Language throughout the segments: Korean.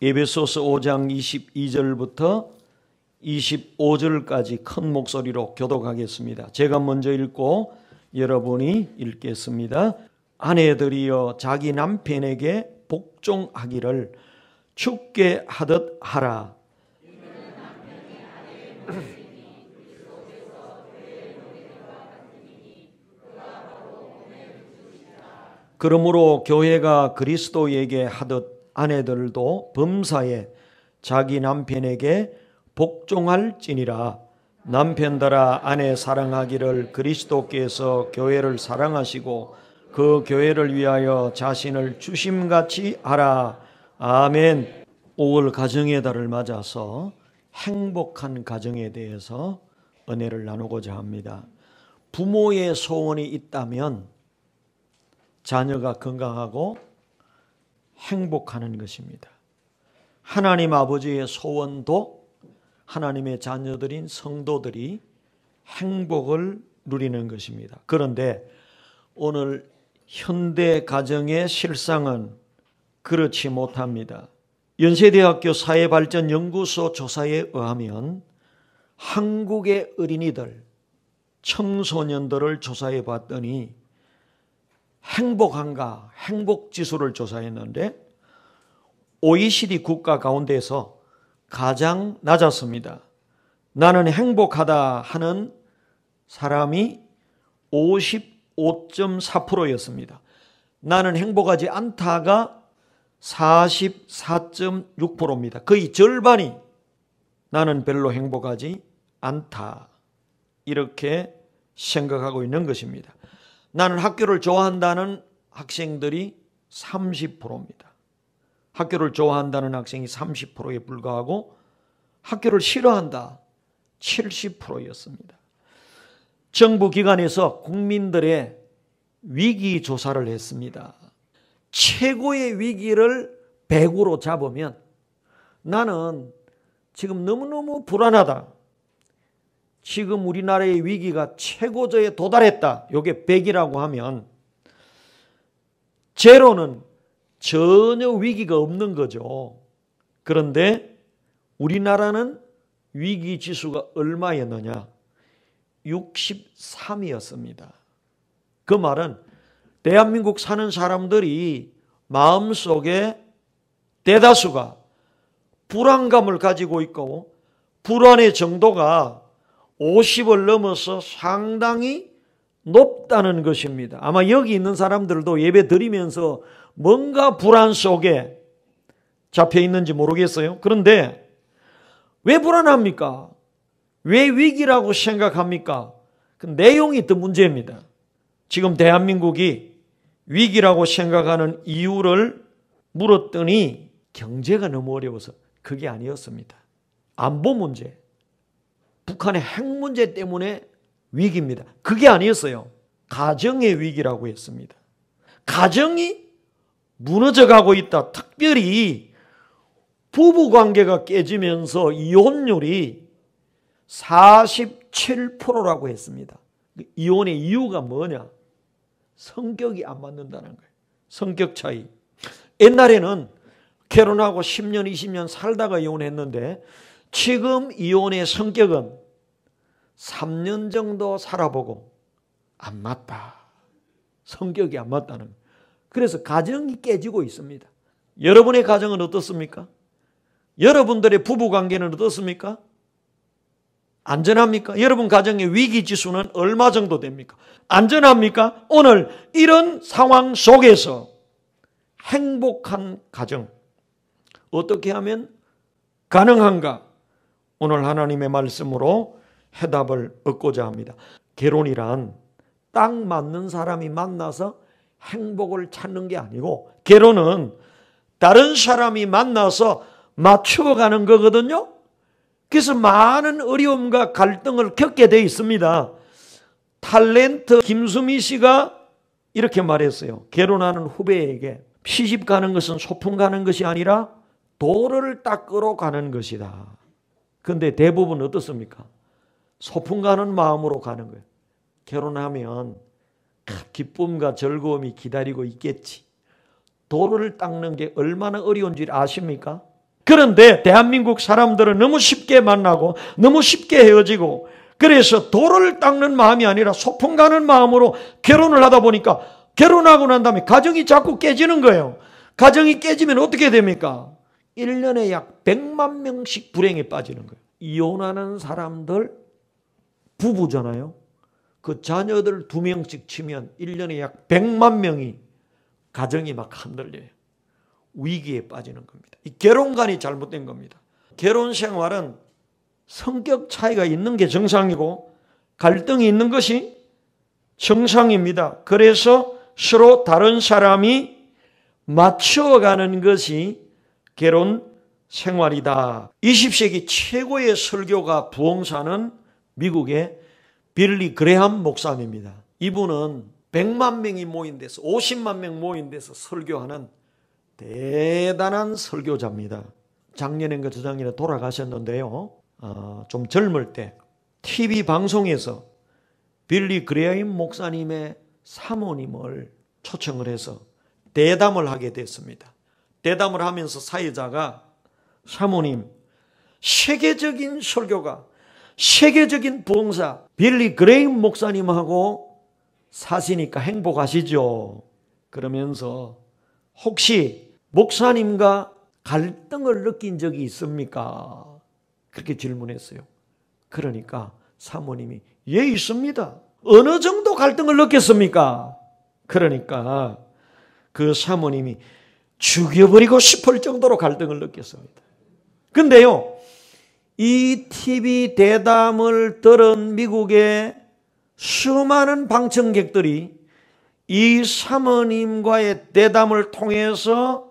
에베소서 5장 22절부터 25절까지 큰 목소리로 교독하겠습니다. 제가 먼저 읽고 여러분이 읽겠습니다. 아내들이여 자기 남편에게 복종하기를 주께 하듯 하라. 그러므로 교회가 그리스도에게 하듯 아내들도 범사에 자기 남편에게 복종할지니라. 남편들아 아내 사랑하기를 그리스도께서 교회를 사랑하시고 그 교회를 위하여 자신을 주심같이 하라. 아멘. 5월 가정의 달을 맞아서 행복한 가정에 대해서 은혜를 나누고자 합니다. 부모의 소원이 있다면 자녀가 건강하고 행복하는 것입니다. 하나님 아버지의 소원도 하나님의 자녀들인 성도들이 행복을 누리는 것입니다. 그런데 오늘 현대 가정의 실상은 그렇지 못합니다. 연세대학교 사회발전연구소 조사에 의하면 한국의 어린이들, 청소년들을 조사해 봤더니 행복한가? 행복지수를 조사했는데 OECD 국가 가운데서 가장 낮았습니다. 나는 행복하다 하는 사람이 55.4%였습니다. 나는 행복하지 않다가 44.6%입니다. 거의 절반이 나는 별로 행복하지 않다 이렇게 생각하고 있는 것입니다. 나는 학교를 좋아한다는 학생들이 30%입니다. 학교를 좋아한다는 학생이 30%에 불과하고 학교를 싫어한다 70%였습니다. 정부 기관에서 국민들의 위기 조사를 했습니다. 최고의 위기를 100으로 잡으면 나는 지금 너무너무 불안하다. 지금 우리나라의 위기가 최고조에 도달했다. 이게 100이라고 하면 제로는 전혀 위기가 없는 거죠. 그런데 우리나라는 위기 지수가 얼마였느냐? 63이었습니다. 그 말은 대한민국 사는 사람들이 마음속에 대다수가 불안감을 가지고 있고 불안의 정도가 50을 넘어서 상당히 높다는 것입니다. 아마 여기 있는 사람들도 예배 드리면서 뭔가 불안 속에 잡혀 있는지 모르겠어요. 그런데 왜 불안합니까? 왜 위기라고 생각합니까? 그 내용이 더 문제입니다. 지금 대한민국이 위기라고 생각하는 이유를 물었더니 경제가 너무 어려워서 그게 아니었습니다. 안보 문제, 북한의 핵 문제 때문에 위기입니다. 그게 아니었어요. 가정의 위기라고 했습니다. 가정이 무너져가고 있다. 특별히 부부관계가 깨지면서 이혼율이 47%라고 했습니다. 이혼의 이유가 뭐냐? 성격이 안 맞는다는 거예요. 성격 차이. 옛날에는 결혼하고 10년, 20년 살다가 이혼했는데 지금 이혼의 성격은 3년 정도 살아보고 안 맞다. 성격이 안 맞다는 거예요. 그래서 가정이 깨지고 있습니다. 여러분의 가정은 어떻습니까? 여러분들의 부부관계는 어떻습니까? 안전합니까? 여러분 가정의 위기지수는 얼마 정도 됩니까? 안전합니까? 오늘 이런 상황 속에서 행복한 가정 어떻게 하면 가능한가? 오늘 하나님의 말씀으로 해답을 얻고자 합니다. 결혼이란 딱 맞는 사람이 만나서 행복을 찾는 게 아니고 결혼은 다른 사람이 만나서 맞추어가는 거거든요. 그래서 많은 어려움과 갈등을 겪게 돼 있습니다. 탤런트 김수미 씨가 이렇게 말했어요. 결혼하는 후배에게 시집 가는 것은 소풍 가는 것이 아니라 도를 닦으러 가는 것이다. 그런데 대부분 어떻습니까? 소풍 가는 마음으로 가는 거예요. 결혼하면 기쁨과 즐거움이 기다리고 있겠지. 도를 닦는 게 얼마나 어려운 줄 아십니까? 그런데 대한민국 사람들은 너무 쉽게 만나고 너무 쉽게 헤어지고, 그래서 돌을 닦는 마음이 아니라 소풍 가는 마음으로 결혼을 하다 보니까 결혼하고 난 다음에 가정이 자꾸 깨지는 거예요. 가정이 깨지면 어떻게 됩니까? 1년에 약 100만 명씩 불행에 빠지는 거예요. 이혼하는 사람들 부부잖아요. 그 자녀들 2명씩 치면 1년에 약 100만 명이 가정이 막 흔들려요. 위기에 빠지는 겁니다. 이 결혼관이 잘못된 겁니다. 결혼 생활은 성격 차이가 있는 게 정상이고 갈등이 있는 것이 정상입니다. 그래서 서로 다른 사람이 맞춰가는 것이 결혼 생활이다. 20세기 최고의 설교가 부흥사는 미국의 빌리 그레함 목사님입니다. 이분은 100만 명이 모인 데서 50만 명 모인 데서 설교하는 대단한 설교자입니다. 작년인가 저작년에 돌아가셨는데요. 좀 젊을 때 TV 방송에서 빌리 그레함 목사님의 사모님을 초청을 해서 대담을 하게 됐습니다. 대담을 하면서 사회자가 사모님, 세계적인 설교가, 세계적인 부흥사 빌리 그레함 목사님하고 사시니까 행복하시죠? 그러면서 혹시 목사님과 갈등을 느낀 적이 있습니까? 그렇게 질문했어요. 그러니까 사모님이 예, 있습니다. 어느 정도 갈등을 느꼈습니까? 그러니까 그 사모님이 죽여버리고 싶을 정도로 갈등을 느꼈습니다. 근데요, 이 TV 대담을 들은 미국의 수많은 방청객들이 이 사모님과의 대담을 통해서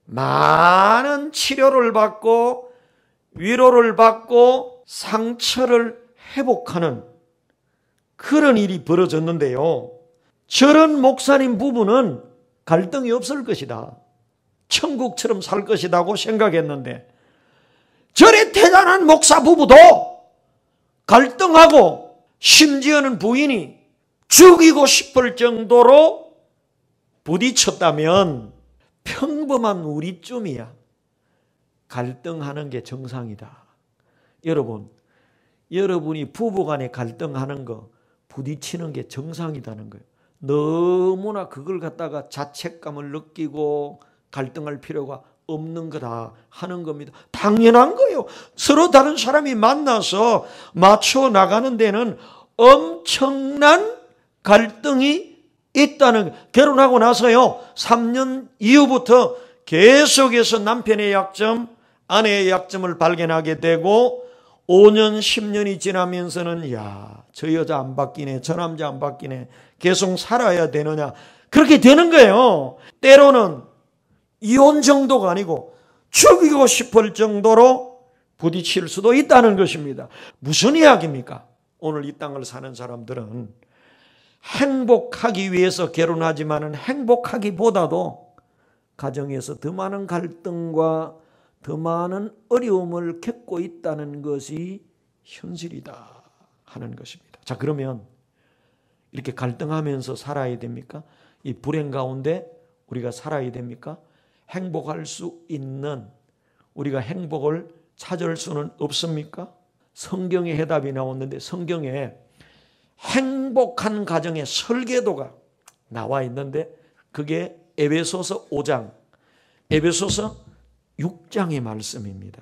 많은 치료를 받고 위로를 받고 상처를 회복하는 그런 일이 벌어졌는데요. 저런 목사님 부부는 갈등이 없을 것이다. 천국처럼 살 것이라고 생각했는데 저래 대단한 목사 부부도 갈등하고 심지어는 부인이 죽이고 싶을 정도로 부딪혔다면 평범한 우리쯤이야 갈등하는 게 정상이다. 여러분, 여러분이 부부간에 갈등하는 거, 부딪히는 게 정상이라는 거예요. 너무나 그걸 갖다가 자책감을 느끼고 갈등할 필요가 없는 거다 하는 겁니다. 당연한 거예요. 서로 다른 사람이 만나서 맞춰 나가는 데는 엄청난 갈등이 있다는, 결혼하고 나서요 3년 이후부터 계속해서 남편의 약점, 아내의 약점을 발견하게 되고 5년 10년이 지나면서는 야, 저 여자 안 바뀌네, 저 남자 안 바뀌네, 계속 살아야 되느냐, 그렇게 되는 거예요. 때로는 이혼 정도가 아니고 죽이고 싶을 정도로 부딪힐 수도 있다는 것입니다. 무슨 이야기입니까? 오늘 이 땅을 사는 사람들은 행복하기 위해서 결혼하지만은 행복하기보다도 가정에서 더 많은 갈등과 더 많은 어려움을 겪고 있다는 것이 현실이다 하는 것입니다. 자, 그러면 이렇게 갈등하면서 살아야 됩니까? 이 불행 가운데 우리가 살아야 됩니까? 행복할 수 있는, 우리가 행복을 찾을 수는 없습니까? 성경의 해답이 나왔는데 성경에 행복한 가정의 설계도가 나와 있는데 그게 에베소서 5장, 에베소서 6장의 말씀입니다.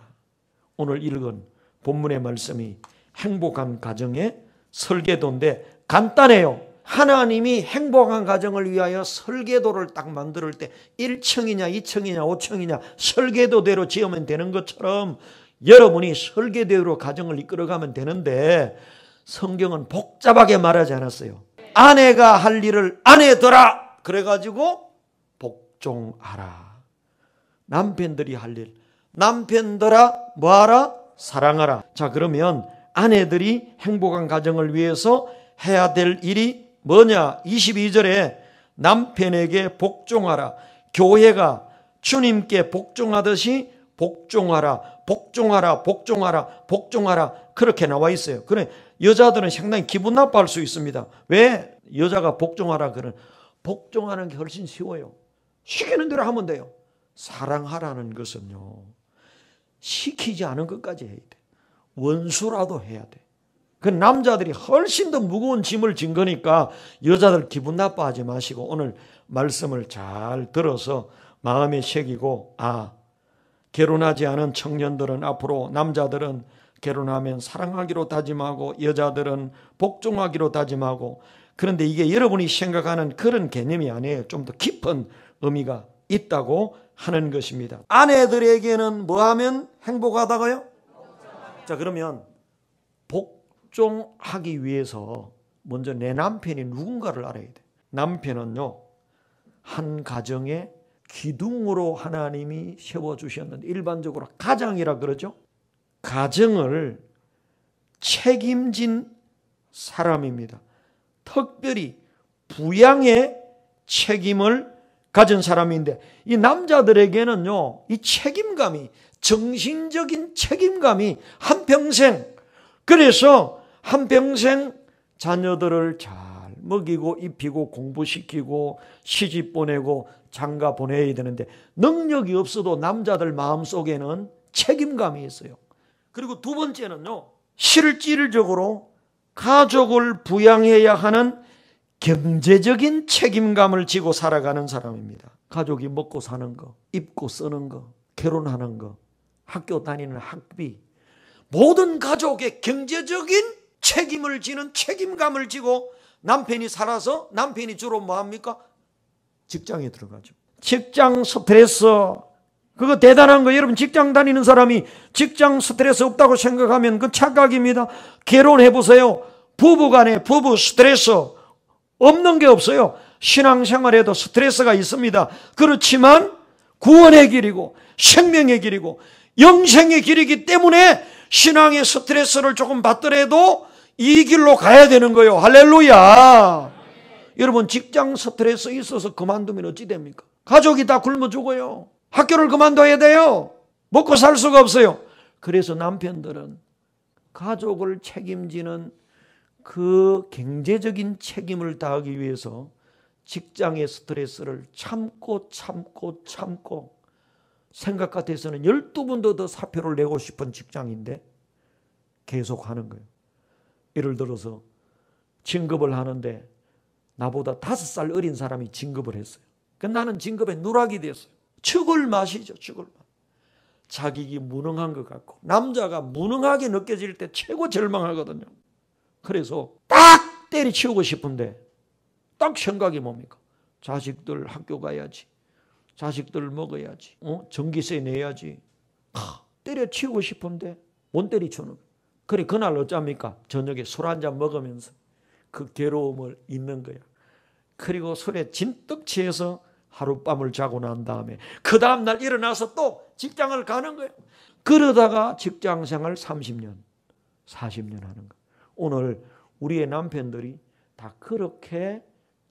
오늘 읽은 본문의 말씀이 행복한 가정의 설계도인데 간단해요. 하나님이 행복한 가정을 위하여 설계도를 딱 만들 때 1층이냐 2층이냐 5층이냐 설계도대로 지으면 되는 것처럼 여러분이 설계대로 가정을 이끌어가면 되는데 성경은 복잡하게 말하지 않았어요. 아내가 할 일을 아내더라 그래가지고 복종하라. 남편들이 할 일 남편들아 뭐하라? 사랑하라. 자, 그러면 아내들이 행복한 가정을 위해서 해야 될 일이 뭐냐? 22절에 남편에게 복종하라. 교회가 주님께 복종하듯이 복종하라, 복종하라, 복종하라, 복종하라 그렇게 나와 있어요. 그래 여자들은 상당히 기분 나빠할 수 있습니다. 왜? 여자가 복종하라 그런, 복종하는 게 훨씬 쉬워요. 시키는 대로 하면 돼요. 사랑하라는 것은요, 시키지 않은 것까지 해야 돼. 원수라도 해야 돼. 그 남자들이 훨씬 더 무거운 짐을 진 거니까 여자들 기분 나빠하지 마시고 오늘 말씀을 잘 들어서 마음에 새기고, 결혼하지 않은 청년들은 앞으로 남자들은 결혼하면 사랑하기로 다짐하고 여자들은 복종하기로 다짐하고, 그런데 이게 여러분이 생각하는 그런 개념이 아니에요. 좀 더 깊은 의미가 있다고 하는 것입니다. 아내들에게는 뭐 하면 행복하다고요? 자, 그러면 복종하기 위해서 먼저 내 남편이 누군가를 알아야 돼. 남편은요, 한 가정의 기둥으로 하나님이 세워주셨는데, 일반적으로 가장이라 그러죠. 가정을 책임진 사람입니다. 특별히 부양의 책임을 가진 사람인데, 이 남자들에게는요, 이 책임감이, 정신적인 책임감이 한평생, 그래서 한평생 자녀들을 잘 먹이고 입히고 공부시키고 시집 보내고 장가 보내야 되는데, 능력이 없어도 남자들 마음속에는 책임감이 있어요. 그리고 두 번째는요, 실질적으로 가족을 부양해야 하는 경제적인 책임감을 지고 살아가는 사람입니다. 가족이 먹고 사는 거, 입고 쓰는 거, 결혼하는 거, 학교 다니는 학비, 모든 가족의 경제적인 책임을 지는 책임감을 지고 남편이 살아서, 남편이 주로 뭐합니까? 직장에 들어가죠. 직장 스트레스, 그거 대단한 거. 여러분, 직장 다니는 사람이 직장 스트레스 없다고 생각하면 그건 착각입니다. 결혼해 보세요. 부부간에 부부 스트레스 없는 게 없어요. 신앙생활에도 스트레스가 있습니다. 그렇지만 구원의 길이고 생명의 길이고 영생의 길이기 때문에 신앙의 스트레스를 조금 받더라도 이 길로 가야 되는 거예요. 할렐루야. 여러분, 직장 스트레스 있어서 그만두면 어찌 됩니까? 가족이 다 굶어 죽어요. 학교를 그만둬야 돼요. 먹고 살 수가 없어요. 그래서 남편들은 가족을 책임지는 그 경제적인 책임을 다하기 위해서 직장의 스트레스를 참고 생각 같아서는 12번도 더 사표를 내고 싶은 직장인데 계속 하는 거예요. 예를 들어서 진급을 하는데 나보다 5살 어린 사람이 진급을 했어요. 나는 진급에 누락이 됐어요. 죽을 맛이죠. 죽을 맛. 자기가 무능한 것 같고, 남자가 무능하게 느껴질 때 최고 절망하거든요. 그래서 딱 때려치우고 싶은데 딱 생각이 뭡니까? 자식들 학교 가야지, 자식들 먹어야지, 전기세 내야지. 때려치우고 싶은데 못 때려치우는 거예요. 그래, 그날 어쩝니까? 저녁에 술 한잔 먹으면서 그 괴로움을 잊는 거야. 그리고 술에 진떡 취해서 하룻밤을 자고 난 다음에 그 다음날 일어나서 또 직장을 가는 거예요. 그러다가 직장생활 30년, 40년 하는 거예요. 오늘 우리의 남편들이 다 그렇게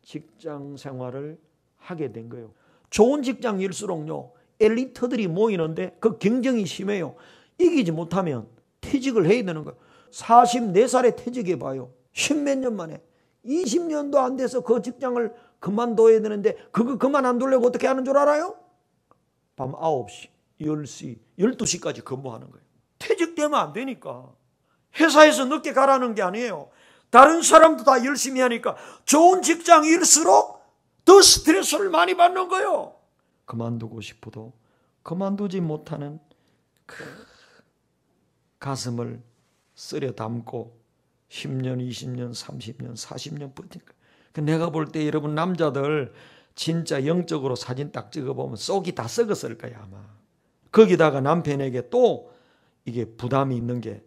직장생활을 하게 된 거예요. 좋은 직장일수록요, 엘리트들이 모이는데 그 경쟁이 심해요. 이기지 못하면 퇴직을 해야 되는 거예요. 44살에 퇴직해봐요. 10몇 년 만에. 20년도 안 돼서 그 직장을 그만둬야 되는데 그거 그만 안 두려고 어떻게 하는 줄 알아요? 밤 9시, 10시, 12시까지 근무하는 거예요. 퇴직되면 안 되니까. 회사에서 늦게 가라는 게 아니에요. 다른 사람도 다 열심히 하니까 좋은 직장일수록 더 스트레스를 많이 받는 거예요. 그만두고 싶어도 그만두지 못하는 그 가슴을 쓰려 담고 10년, 20년, 30년, 40년 버틴 거예요. 내가 볼 때 여러분 남자들 진짜 영적으로 사진 딱 찍어보면 속이 다 썩었을 거예요 아마. 거기다가 남편에게 또 이게 부담이 있는 게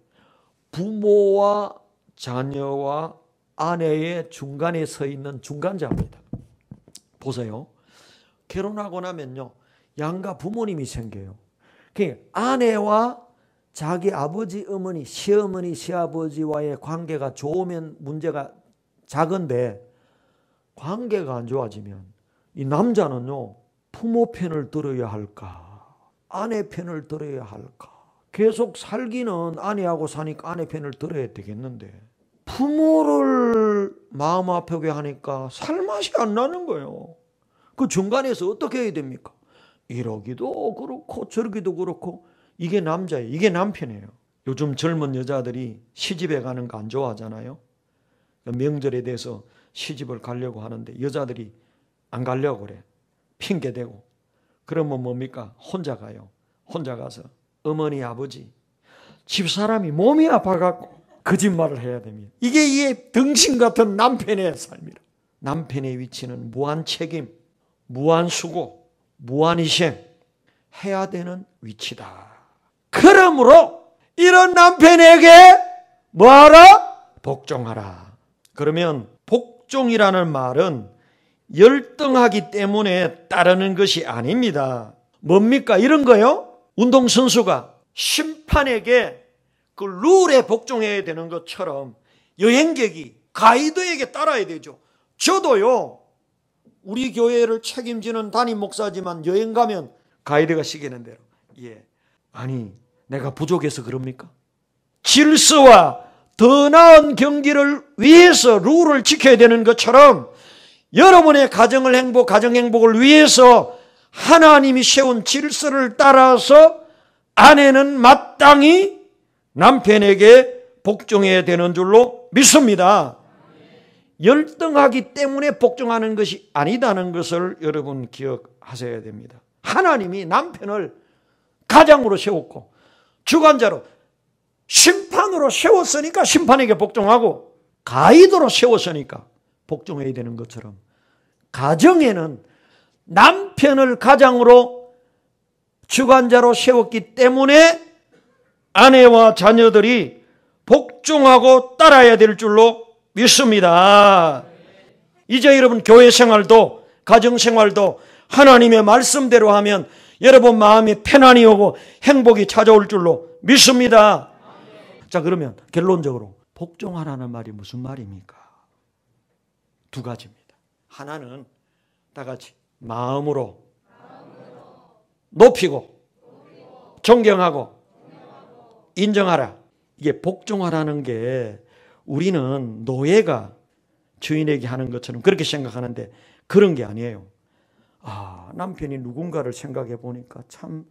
부모와 자녀와 아내의 중간에 서 있는 중간자입니다. 보세요. 결혼하고 나면요, 양가 부모님이 생겨요. 그러니까 아내와 자기 아버지, 어머니, 시어머니, 시아버지와의 관계가 좋으면 문제가 작은데 관계가 안 좋아지면 이 남자는요, 부모 편을 들어야 할까, 아내 편을 들어야 할까. 계속 살기는 아내하고 사니까 아내 편을 들어야 되겠는데 부모를 마음 아프게 하니까 살맛이 안 나는 거예요. 그 중간에서 어떻게 해야 됩니까? 이러기도 그렇고 저러기도 그렇고 이게 남자예요. 이게 남편이에요. 요즘 젊은 여자들이 시집에 가는 거 안 좋아하잖아요. 명절에 대해서 시집을 가려고 하는데 여자들이 안 가려고 그래. 핑계대고. 그러면 뭡니까? 혼자 가요. 혼자 가서 어머니 아버지 집사람이 몸이 아파갖고 거짓말을 해야 됩니다. 이게 등신 같은 남편의 삶이라. 남편의 위치는 무한 책임, 무한 수고, 무한 희생 해야 되는 위치다. 그러므로 이런 남편에게 뭐하라? 복종하라. 그러면 복종이라는 말은 열등하기 때문에 따르는 것이 아닙니다. 뭡니까? 이런 거요? 운동선수가 심판에게 그 룰에 복종해야 되는 것처럼 여행객이 가이드에게 따라야 되죠. 저도요, 우리 교회를 책임지는 담임 목사지만 여행 가면 가이드가 시키는 대로. 아니, 내가 부족해서 그럽니까? 질서와 더 나은 경기를 위해서 룰을 지켜야 되는 것처럼 여러분의 가정 행복을 위해서 하나님이 세운 질서를 따라서 아내는 마땅히 남편에게 복종해야 되는 줄로 믿습니다. 열등하기 때문에 복종하는 것이 아니다는 것을 여러분 기억하셔야 됩니다. 하나님이 남편을 가장으로 세웠고 주관자로 심판으로 세웠으니까 심판에게 복종하고 가이드로 세웠으니까 복종해야 되는 것처럼 가정에는 남편을 가장으로 주관자로 세웠기 때문에 아내와 자녀들이 복종하고 따라야 될 줄로 믿습니다. 이제 여러분 교회 생활도 가정 생활도 하나님의 말씀대로 하면 여러분 마음에 편안이 오고 행복이 찾아올 줄로 믿습니다. 자, 그러면 결론적으로 복종하라는 말이 무슨 말입니까? 두 가지입니다. 하나는 다 같이 마음으로 높이고 존경하고 인정하라. 이게 복종하라는 게 우리는 노예가 주인에게 하는 것처럼 그렇게 생각하는데 그런 게 아니에요. 남편이 누군가를 생각해 보니까 참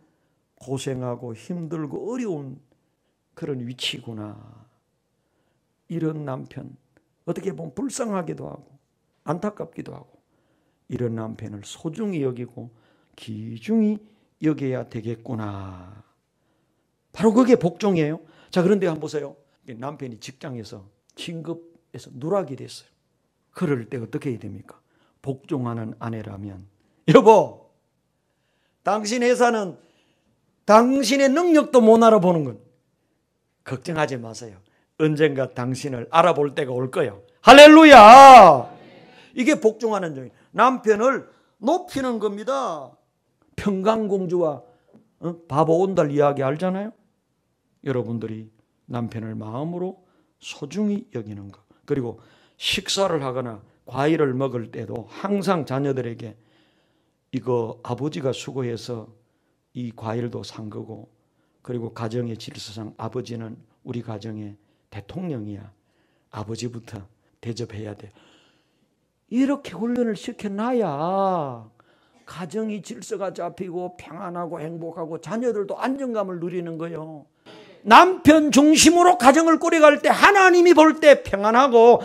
고생하고 힘들고 어려운 그런 위치구나. 이런 남편 어떻게 보면 불쌍하기도 하고 안타깝기도 하고 이런 남편을 소중히 여기고 귀중히 여겨야 되겠구나. 바로 그게 복종이에요. 자, 그런데 한번 보세요. 남편이 직장에서 진급해서 누락이 됐어요. 그럴 때 어떻게 해야 됩니까? 복종하는 아내라면 여보, 당신 회사는 당신의 능력도 못 알아보는 건 걱정하지 마세요. 언젠가 당신을 알아볼 때가 올 거예요. 할렐루야! 이게 복종하는 점이에요. 남편을 높이는 겁니다. 평강공주와 바보 온달 이야기 알잖아요. 여러분들이 남편을 마음으로 소중히 여기는 것. 그리고 식사를 하거나 과일을 먹을 때도 항상 자녀들에게 이거 아버지가 수고해서 이 과일도 산 거고 그리고 가정의 질서상 아버지는 우리 가정의 대통령이야. 아버지부터 대접해야 돼. 이렇게 훈련을 시켜놔야 가정이 질서가 잡히고 평안하고 행복하고 자녀들도 안정감을 누리는 거예요. 남편 중심으로 가정을 꾸려갈 때 하나님이 볼 때 평안하고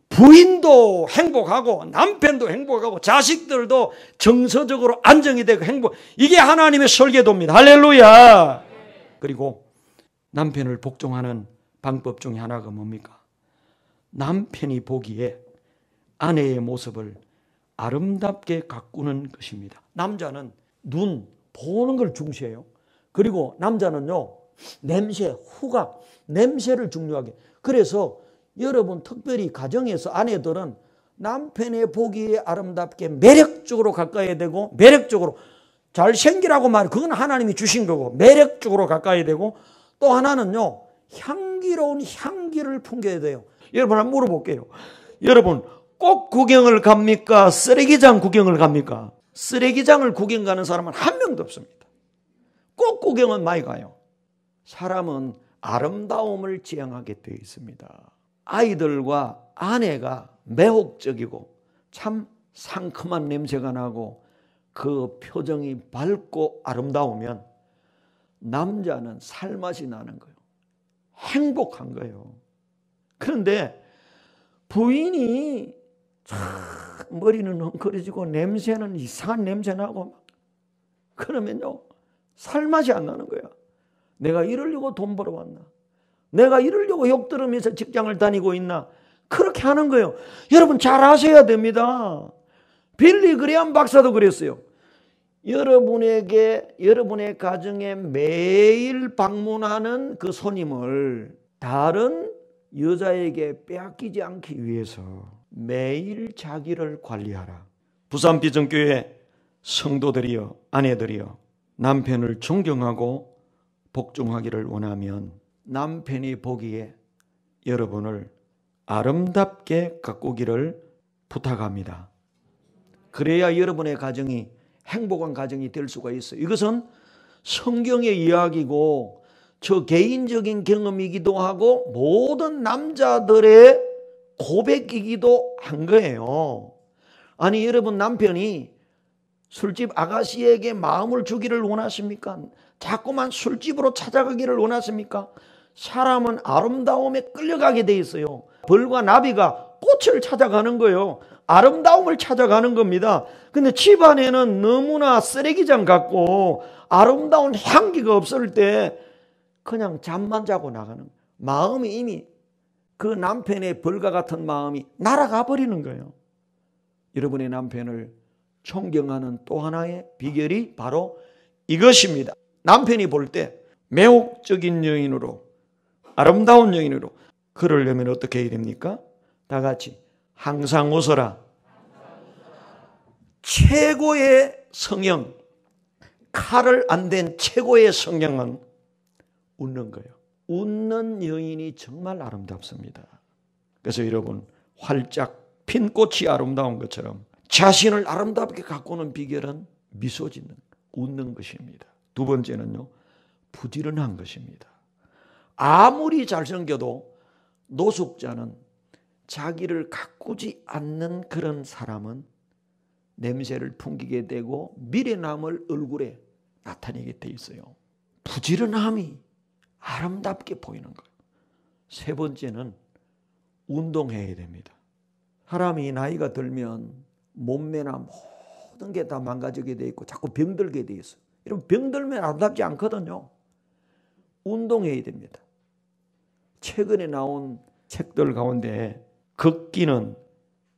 부인도 행복하고 남편도 행복하고 자식들도 정서적으로 안정이 되고 행복. 이게 하나님의 설계도입니다. 할렐루야. 그리고 남편을 복종하는 방법 중에 하나가 뭡니까? 남편이 보기에 아내의 모습을 아름답게 가꾸는 것입니다. 남자는 눈, 보는 걸 중시해요. 그리고 남자는요, 냄새, 후각, 냄새를 중요하게. 그래서 여러분 특별히 가정에서 아내들은 남편의 보기에 아름답게 매력적으로 가까이 되고 매력적으로 잘생기라고 말, 그건 하나님이 주신 거고 매력적으로 가까이 되고 또 하나는요, 향기로운 향기를 풍겨야 돼요. 여러분 한번 물어볼게요. 여러분 꽃 구경을 갑니까? 쓰레기장 구경을 갑니까? 쓰레기장을 구경 가는 사람은 한 명도 없습니다. 꽃 구경은 많이 가요. 사람은 아름다움을 지향하게 되어 있습니다. 아이들과 아내가 매혹적이고 참 상큼한 냄새가 나고 그 표정이 밝고 아름다우면 남자는 살맛이 나는 거예요. 행복한 거예요. 그런데 부인이 머리는 헝클어지고 냄새는 이상한 냄새 나고 그러면요 살맛이 안 나는 거야. 내가 이러려고 돈 벌어왔나? 내가 이러려고 욕 들으면서 직장을 다니고 있나? 그렇게 하는 거예요. 여러분 잘 아셔야 됩니다. 빌리 그레엄 박사도 그랬어요. 여러분의 가정에 매일 방문하는 그 손님을 다른 여자에게 빼앗기지 않기 위해서 매일 자기를 관리하라. 부산 비전교회 성도들이여, 아내들이여, 남편을 존경하고 복종하기를 원하면 남편이 보기에 여러분을 아름답게 가꾸기를 부탁합니다. 그래야 여러분의 가정이 행복한 가정이 될 수가 있어요. 이것은 성경의 이야기고 저 개인적인 경험이기도 하고 모든 남자들의 고백이기도 한 거예요. 아니 여러분 남편이 술집 아가씨에게 마음을 주기를 원하십니까? 자꾸만 술집으로 찾아가기를 원하십니까? 사람은 아름다움에 끌려가게 돼 있어요. 벌과 나비가 꽃을 찾아가는 거예요. 아름다움을 찾아가는 겁니다. 근데 집안에는 너무나 쓰레기장 같고 아름다운 향기가 없을 때 그냥 잠만 자고 나가는 거예요. 마음이 이미 그 남편의 벌과 같은 마음이 날아가 버리는 거예요. 여러분의 남편을 존경하는 또 하나의 비결이 바로 이것입니다. 남편이 볼 때 매혹적인 여인으로 아름다운 여인으로 그러려면 어떻게 해야 됩니까? 다 같이 항상 웃어라. 최고의 성형, 칼을 안 댄 최고의 성형은 웃는 거예요. 웃는 여인이 정말 아름답습니다. 그래서 여러분 활짝 핀 꽃이 아름다운 것처럼 자신을 아름답게 가꾸는 비결은 미소 짓는, 웃는 것입니다. 두 번째는요, 부지런한 것입니다. 아무리 잘생겨도 노숙자는 자기를 가꾸지 않는 그런 사람은 냄새를 풍기게 되고 미련함을 얼굴에 나타내게 돼 있어요. 부지런함이 아름답게 보이는 거예요. 세 번째는 운동해야 됩니다. 사람이 나이가 들면 몸매나 모든 게 다 망가지게 돼 있고 자꾸 병들게 돼 있어요. 이런 병들면 아름답지 않거든요. 운동해야 됩니다. 최근에 나온 책들 가운데 걷기는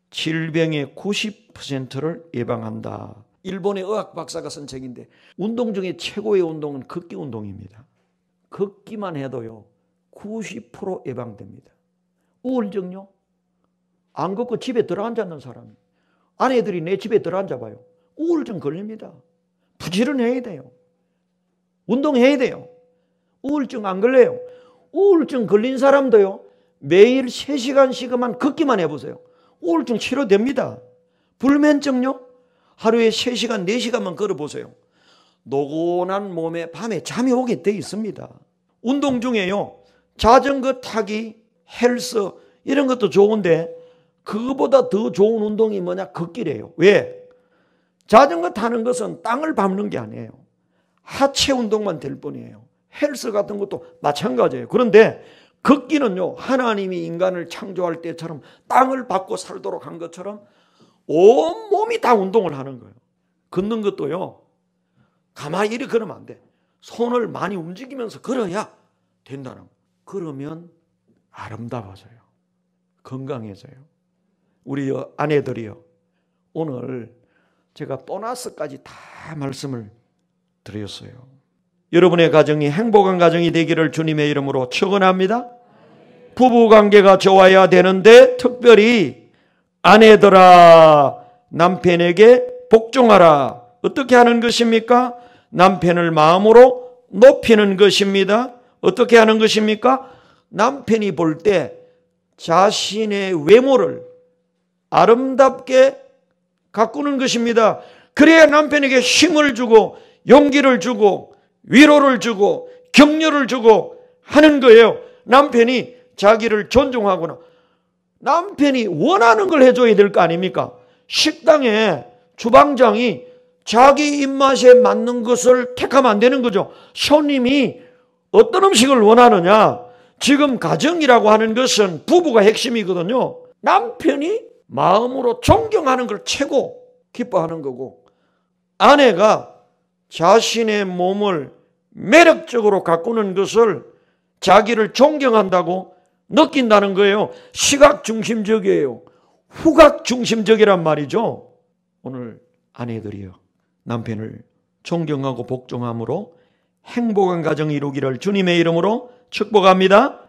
질병의 90%를 예방한다. 일본의 의학 박사가 쓴 책인데 운동 중에 최고의 운동은 걷기 운동입니다. 걷기만 해도요 90% 예방됩니다. 우울증요? 안 걷고 집에 들어앉았는 사람이 아내들이 내 집에 들어앉아봐요. 우울증 걸립니다. 부지런해야 돼요. 운동해야 돼요. 우울증 안 걸려요. 우울증 걸린 사람도요 매일 3시간씩만 걷기만 해보세요. 우울증 치료됩니다. 불면증요? 하루에 3시간, 4시간만 걸어보세요. 노곤한 몸에 밤에 잠이 오게 돼 있습니다. 운동 중에요 자전거 타기, 헬스 이런 것도 좋은데 그거보다 더 좋은 운동이 뭐냐? 걷기래요. 왜? 자전거 타는 것은 땅을 밟는 게 아니에요. 하체 운동만 될 뿐이에요. 헬스 같은 것도 마찬가지예요. 그런데 걷기는요 하나님이 인간을 창조할 때처럼 땅을 밟고 살도록 한 것처럼 온 몸이 다 운동을 하는 거예요. 걷는 것도요 가만히 이렇게 걸으면 안 돼. 손을 많이 움직이면서 걸어야 된다는 거예요. 그러면 아름다워져요. 건강해져요. 우리 아내들이요 오늘 제가 보너스까지 다 말씀을 드렸어요. 여러분의 가정이 행복한 가정이 되기를 주님의 이름으로 축원합니다. 부부관계가 좋아야 되는데 특별히 아내들아 남편에게 복종하라. 어떻게 하는 것입니까? 남편을 마음으로 높이는 것입니다. 어떻게 하는 것입니까? 남편이 볼 때 자신의 외모를 아름답게 가꾸는 것입니다. 그래야 남편에게 힘을 주고 용기를 주고 위로를 주고 격려를 주고 하는 거예요. 남편이 자기를 존중하거나 남편이 원하는 걸 해줘야 될 거 아닙니까? 식당에 주방장이 자기 입맛에 맞는 것을 택하면 안 되는 거죠. 손님이 어떤 음식을 원하느냐. 지금 가정이라고 하는 것은 부부가 핵심이거든요. 남편이 마음으로 존경하는 걸 최고 기뻐하는 거고, 아내가 자신의 몸을 매력적으로 가꾸는 것을 자기를 존경한다고 느낀다는 거예요. 시각 중심적이에요. 후각 중심적이란 말이죠. 오늘 아내들이요, 남편을 존경하고 복종함으로 행복한 가정 이루기를 주님의 이름으로 축복합니다.